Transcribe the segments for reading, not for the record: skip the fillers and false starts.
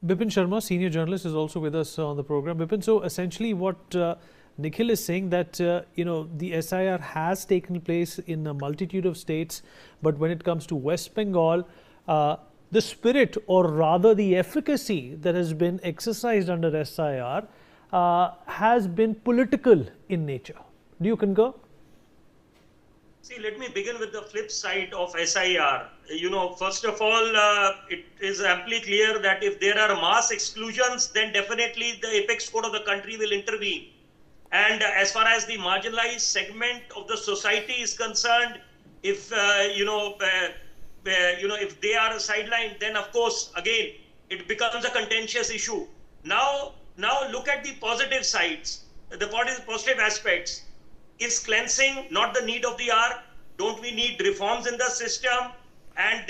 Bipin Sharma, senior journalist, is also with us on the program. Bipin, so essentially what Nikhil is saying that, the SIR has taken place in a multitude of states, but when it comes to West Bengal, the spirit, or rather the efficacy that has been exercised under SIR has been political in nature. Do you concur? See, let me begin with the flip side of SIR. First of all, it is amply clear that if there are mass exclusions, then definitely the apex court of the country will intervene. And as far as the marginalized segment of the society is concerned, if if they are sidelined, then of course, again, it becomes a contentious issue. Now look at the positive sides, the positive aspects. Is cleansing not the need of the hour? Don't we need reforms in the system? And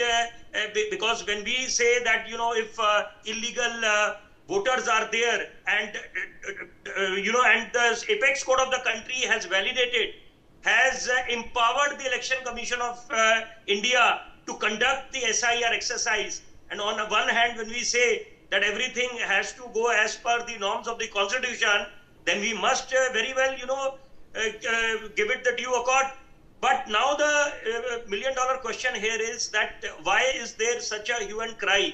because when we say that, if illegal voters are there and, and the apex court of the country has validated, has empowered the Election Commission of India to conduct the SIR exercise. And on the one hand, when we say that everything has to go as per the norms of the Constitution, then we must very well, give it the due accord. But now the million-dollar question here is that why is there such a hue and cry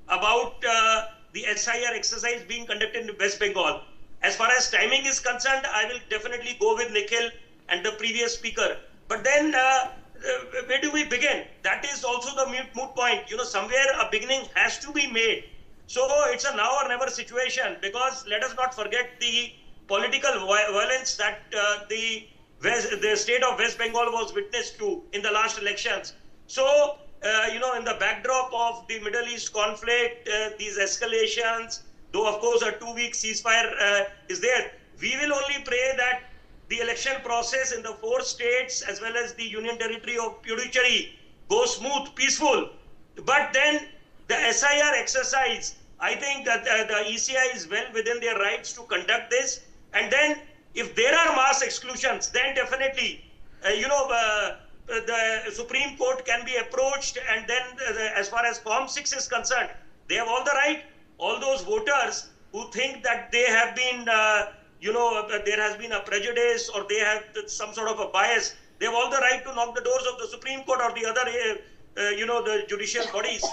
about the SIR exercise being conducted in West Bengal? As far as timing is concerned, I will definitely go with Nikhil and the previous speaker. But then where do we begin? That is also the moot point. Somewhere a beginning has to be made. So it's a now or never situation, because let us not forget the political violence that the state of West Bengal was witness to in the last elections. So, in the backdrop of the Middle East conflict, these escalations, though of course a 2-week ceasefire is there, we will only pray that the election process in the 4 states as well as the Union Territory of Puducherry goes smooth, peaceful. But then the SIR exercise, I think that the ECI is well within their rights to conduct this. And then if there are mass exclusions, then definitely, the Supreme Court can be approached. And then as far as Form 6 is concerned, they have all the right. All those voters who think that they have been, there has been a prejudice or they have some sort of a bias, they have all the right to knock the doors of the Supreme Court or the other, the judicial bodies.